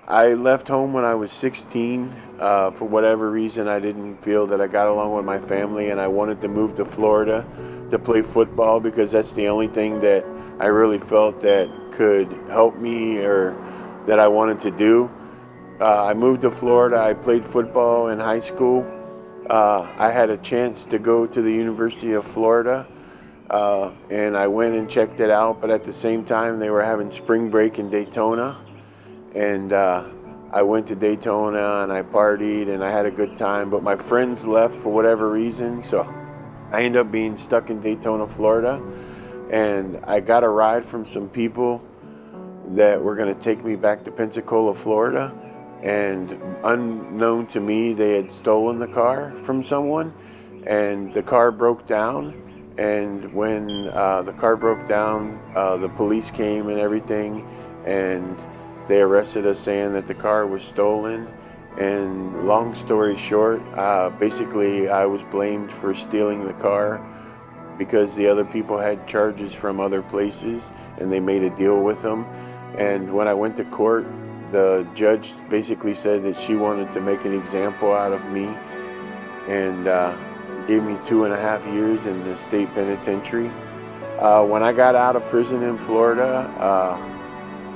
I left home when I was 16. For whatever reason, I didn't feel that I got along with my family, and I wanted to move to Florida to play football because that's the only thing that I really felt that could help me or that I wanted to do. I moved to Florida. I played football in high school. I had a chance to go to the University of Florida, and I went and checked it out. But at the same time, they were having spring break in Daytona, and I went to Daytona and I partied and I had a good time. But my friends left for whatever reason, so I ended up being stuck in Daytona, Florida. And I got a ride from some people that were going to take me back to Pensacola, Florida. And unknown to me, they had stolen the car from someone, and the car broke down. And when the car broke down, the police came and everything, and they arrested us saying that the car was stolen. And long story short, basically I was blamed for stealing the car because the other people had charges from other places and they made a deal with them. And when I went to court, the judge basically said that she wanted to make an example out of me and gave me 2.5 years in the state penitentiary. When I got out of prison in Florida,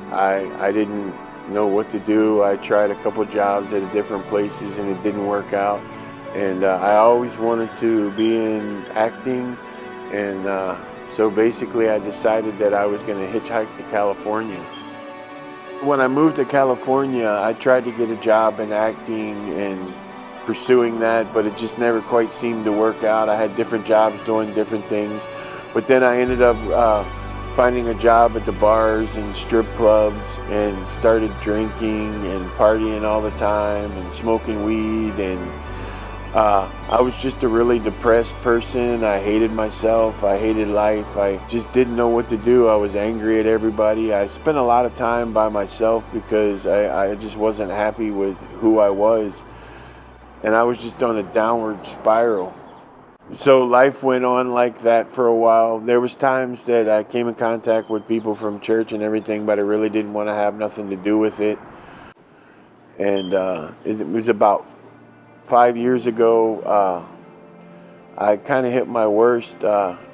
I didn't know what to do. I tried a couple jobs at different places and it didn't work out. And I always wanted to be in acting. And so basically I decided that I was going to hitchhike to California. When I moved to California, I tried to get a job in acting and pursuing that, but it just never quite seemed to work out. I had different jobs doing different things. But then I ended up finding a job at the bars and strip clubs and started drinking and partying all the time and smoking weed. And I was just a really depressed person. I hated myself. I hated life. I just didn't know what to do. I was angry at everybody. I spent a lot of time by myself because I just wasn't happy with who I was. And I was just on a downward spiral. So life went on like that for a while. There was times that I came in contact with people from church and everything, but I really didn't want to have nothing to do with it. And it was about 5 years ago, I kind of hit my worst.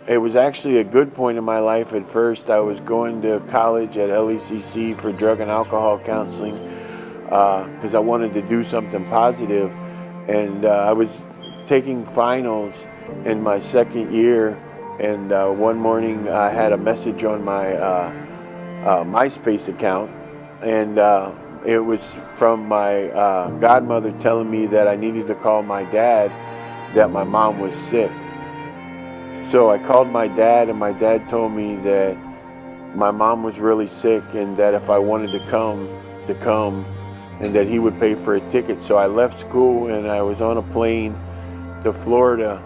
It was actually a good point in my life at first. I was going to college at LECC for drug and alcohol counseling because I wanted to do something positive. And I was taking finals in my second year, and one morning I had a message on my MySpace account, and it was from my godmother telling me that I needed to call my dad, that my mom was sick. So I called my dad, and my dad told me that my mom was really sick and that if I wanted to come, and that he would pay for a ticket. So I left school and I was on a plane to Florida.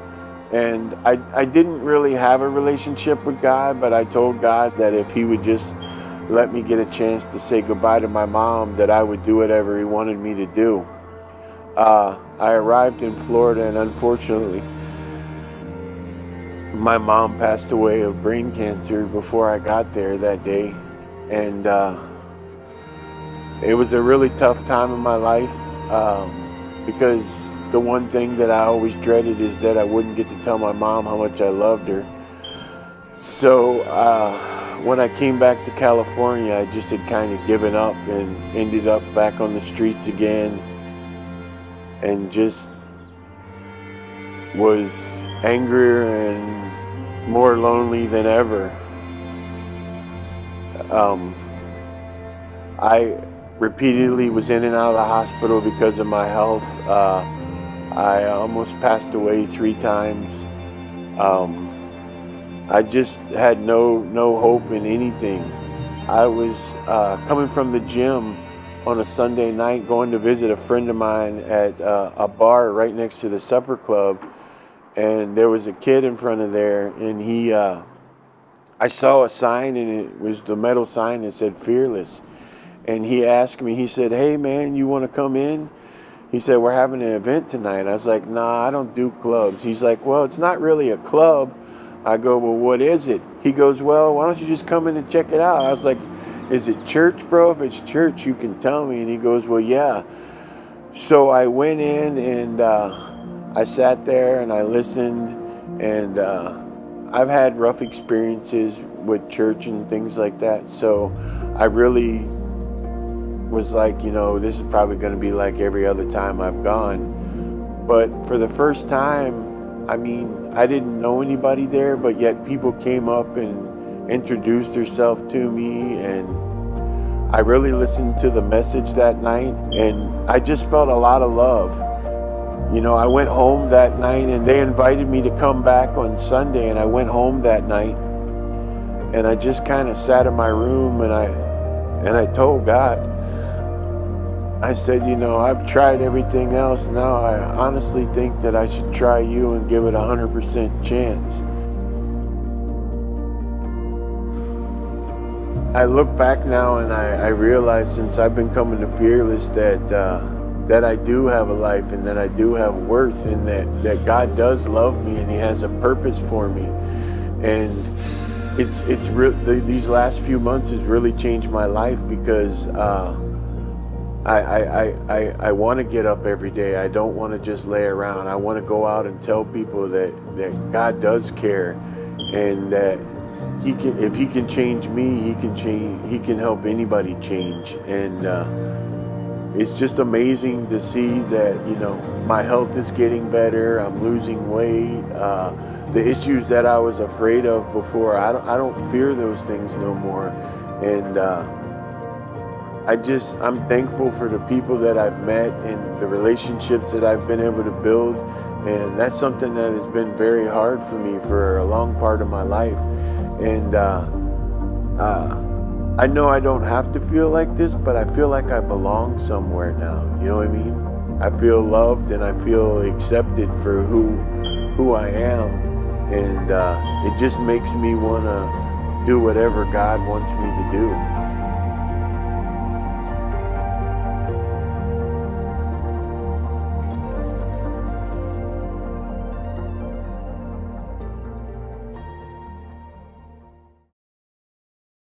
And I didn't really have a relationship with God, but I told God that if he would just let me get a chance to say goodbye to my mom, that I would do whatever he wanted me to do. I arrived in Florida, and unfortunately, my mom passed away of brain cancer before I got there that day. And it was a really tough time in my life because the one thing that I always dreaded is that I wouldn't get to tell my mom how much I loved her. So when I came back to California, I just had kind of given up and ended up back on the streets again and just was angrier and more lonely than ever. I repeatedly was in and out of the hospital because of my health. I almost passed away 3 times. I just had no hope in anything. I was coming from the gym on a Sunday night, going to visit a friend of mine at a bar right next to the supper club, and there was a kid in front of there, and I saw a sign, and it was the metal sign that said "Fearless." And he asked me, he said, "Hey man, you want to come in?" He said, "We're having an event tonight." I was like, "Nah, I don't do clubs." He's like, "Well, it's not really a club." I go, "Well, what is it?" He goes, "Well, why don't you just come in and check it out?" I was like, is it church, bro? If it's church, you can tell me. And he goes, well, yeah. So I went in and I sat there and I listened, and I've had rough experiences with church and things like that. So I really was like, this is probably going to be like every other time I've gone. But for the first time, I didn't know anybody there, but yet people came up and introduced themselves to me, and I really listened to the message that night, and I just felt a lot of love. I went home that night, and they invited me to come back on Sunday, and I went home that night, and I just kind of sat in my room, and I told God, I said, I've tried everything else. Now I honestly think that I should try you and give it 100% chance. I look back now and I realize, since I've been coming to Fearless, that I do have a life, and that I do have worth, and that God does love me, and He has a purpose for me. And it's these last few months has really changed my life, because I want to get up every day. I don't want to just lay around. I want to go out and tell people that God does care, and that if He can change me, He can help anybody change. And it's just amazing to see that, my health is getting better. I'm losing weight. The issues that I was afraid of before, I don't fear those things no more. And I'm thankful for the people that I've met and the relationships that I've been able to build. And that's something that has been very hard for me for a long part of my life. And I know I don't have to feel like this, but I feel like I belong somewhere now. You know what I mean? I feel loved, and I feel accepted for who I am. And it just makes me want to do whatever God wants me to do.